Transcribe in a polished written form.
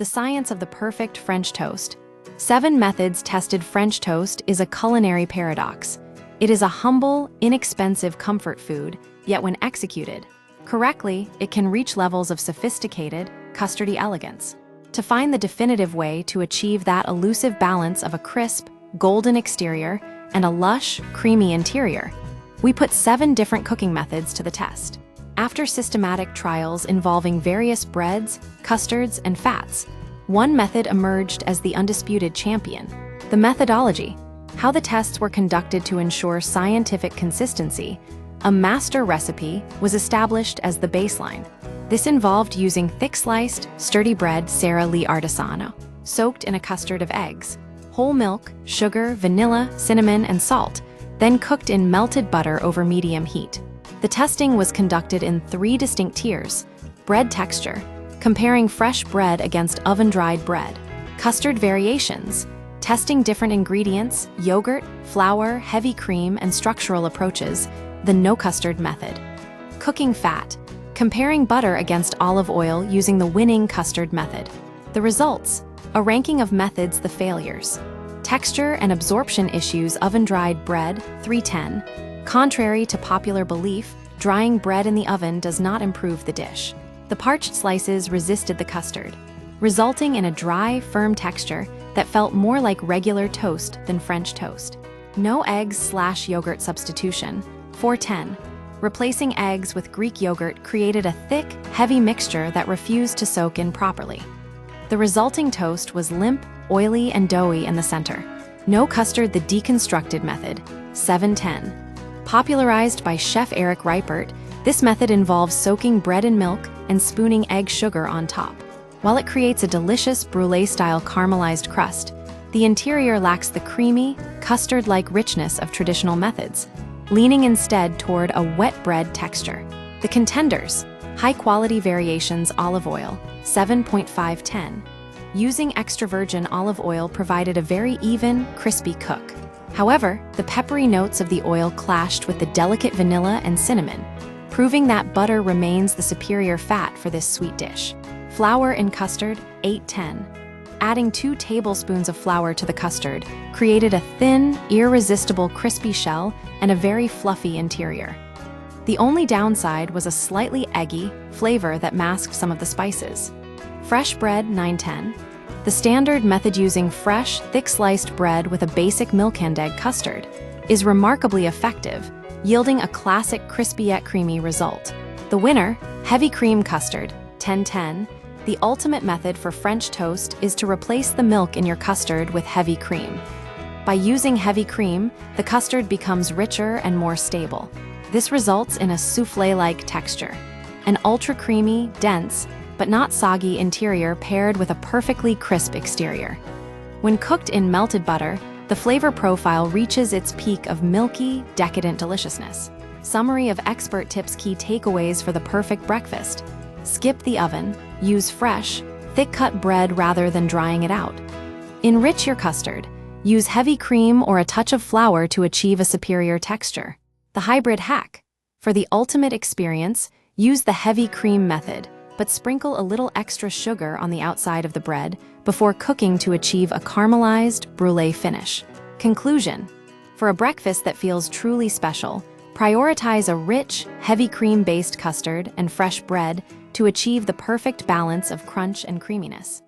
The Science of the Perfect French Toast. 7 Methods Tested French toast is a culinary paradox. It is a humble, inexpensive comfort food, yet when executed correctly, it can reach levels of sophisticated, custardy elegance. To find the definitive way to achieve that elusive balance of a crisp, golden exterior and a lush, creamy interior, we put 7 different cooking methods to the test. After systematic trials involving various breads, custards, and fats, one method emerged as the undisputed champion: the methodology. How the tests were conducted to ensure scientific consistency. A master recipe was established as the baseline. This involved using thick-sliced, sturdy bread Sara Lee Artisano, soaked in a custard of eggs, whole milk, sugar, vanilla, cinnamon, and salt, then cooked in melted butter over medium heat. The testing was conducted in 3 distinct tiers: bread texture, comparing fresh bread against oven-dried bread; custard variations, testing different ingredients, yogurt, flour, heavy cream, and structural approaches; the no custard method; cooking fat, comparing butter against olive oil using the winning custard method. The results: a ranking of methods. The failures: texture and absorption issues. Oven-dried bread, 310. Contrary to popular belief, drying bread in the oven does not improve the dish. The parched slices resisted the custard, resulting in a dry, firm texture that felt more like regular toast than French toast. No eggs/yogurt substitution, 410. Replacing eggs with Greek yogurt created a thick, heavy mixture that refused to soak in properly. The resulting toast was limp, oily, and doughy in the center. No custard. The deconstructed method, 710. Popularized by Chef Eric Ripert, this method involves soaking bread in milk and spooning egg sugar on top. While it creates a delicious brulee-style caramelized crust, the interior lacks the creamy, custard-like richness of traditional methods, leaning instead toward a wet bread texture. The contenders: high-quality variations olive oil, 7.510. Using extra virgin olive oil provided a very even, crispy cook. However, the peppery notes of the oil clashed with the delicate vanilla and cinnamon, proving that butter remains the superior fat for this sweet dish. Flour in custard, 810. Adding 2 tablespoons of flour to the custard created a thin, irresistible crispy shell and a very fluffy interior. The only downside was a slightly eggy flavor that masked some of the spices. Fresh bread, 910. The standard method using fresh, thick-sliced bread with a basic milk and egg custard is remarkably effective, yielding a classic crispy yet creamy result. The winner, heavy cream custard, 1010. The ultimate method for French toast is to replace the milk in your custard with heavy cream. By using heavy cream, the custard becomes richer and more stable. This results in a soufflé-like texture, an ultra-creamy, dense, but not soggy interior paired with a perfectly crisp exterior. When cooked in melted butter, the flavor profile reaches its peak of milky, decadent deliciousness. Summary of expert tips. Key takeaways for the perfect breakfast: skip the oven, use fresh, thick-cut bread rather than drying it out. Enrich your custard, use heavy cream or a touch of flour to achieve a superior texture. The hybrid hack: for the ultimate experience, use the heavy cream method, but sprinkle a little extra sugar on the outside of the bread before cooking to achieve a caramelized, brulee finish. Conclusion: for a breakfast that feels truly special, prioritize a rich, heavy cream-based custard and fresh bread to achieve the perfect balance of crunch and creaminess.